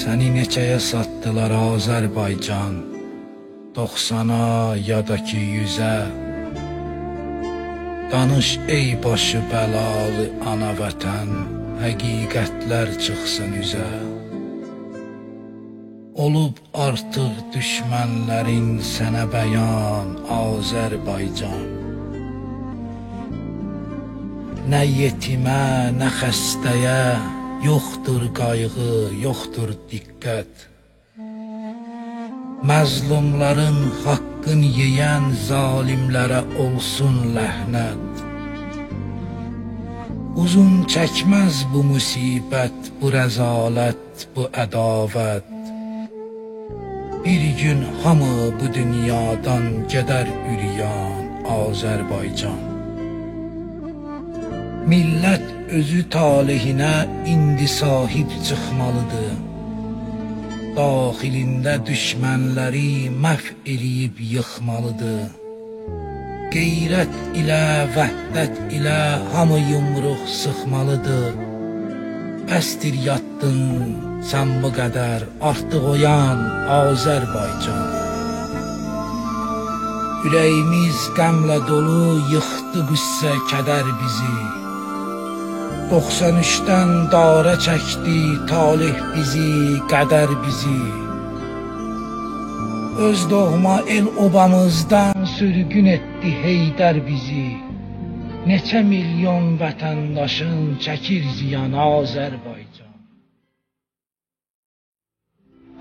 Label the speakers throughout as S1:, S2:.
S1: Səni neçəyə satdılar Azərbaycan, 90-a ya da ki 100-ə. Danış ey başı bəlalı ana vətən, həqiqətlər çıxsın üzə. Olub artıq düşmənlərin sənə bəyan Azərbaycan. Nə yetimə, nə xəstəyə, yoxdur qayğı, yoxdur diqqət. Məzlumların haqqını yeyən zalimlərə olsun ləhnət. Uzun çəkməz bu musibət, bu rəzalət, bu ədavət. Bir gün hamı bu dünyadan gedər üryan Azərbaycan. Millət özü talehinə indi sahib çıxmalıdır. Daxilində düşmənləri məhv eləyib yıxmalıdır. Qeyrət ilə, vəhdət ilə hamı yumruq sıxmalıdır. Bəsdir yatdın sən bu qədər, artıq oyan Azərbaycan. Ürəyimiz qəmlə dolu, yıxdı qüssə kədər bizi. 93-dən darə çəkdi talih bizi, qədər bizi. Öz doğma el obamızdan sürgün etdi Heydər bizi. Neçə milyon vətəndaşın çəkir ziyan Azərbaycan.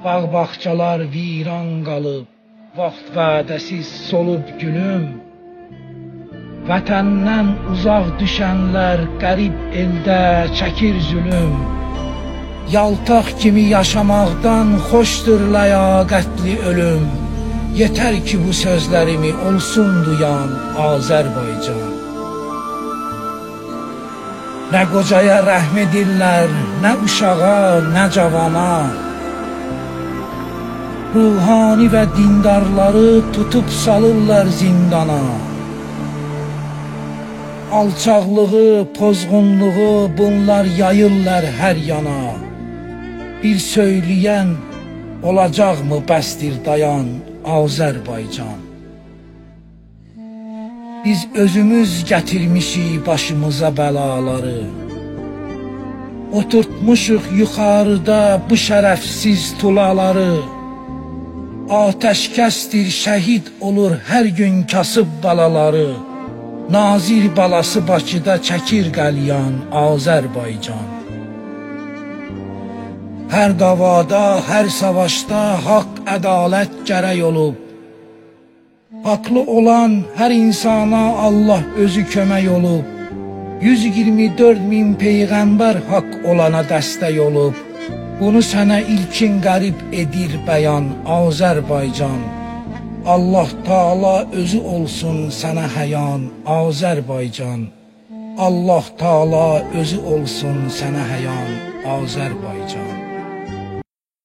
S1: Bağ-bağçalar viran qalıb, vaxt vədəsiz solub gülüm. Vətəndən uzaq düşənlər qərib eldə çəkir zülüm. Yaltaq kimi yaşamaqdan xoşdur ləyaqətli ölüm. Yetər ki bu sözlərimi olsun duyan Azərbaycan. Nə qocaya rəhm edirlər, nə uşağa, nə cavana. Ruhani və dindarları tutub salırlar zindana. Alçaqlığı, pozğunluğu bunlar yayırlar hər yana. Bir söyləyən olacaqmı bəsdir dayan Azərbaycan. Biz özümüz gətirmişik başımıza bəlaları. Oturtmuşuq yuxarıda bu şərəfsiz tulaları. Atəşkəsdir, şəhid olur hər gün kasıb balaları. Nazir balası Bakıda çəkir qəlyan Azərbaycan. Hər davada, hər savaşda haqq, ədalət gərək olub. Haqlı olan hər insana Allah özü kömək olub. 124 min peyğəmbər haqq olana dəstək olub. Bunu sənə ilkin qərib edir bəyan Azərbaycan. Allah Taala özü olsun sənə həyan Azərbaycan. Allah Taala özü olsun sənə həyan Azərbaycan.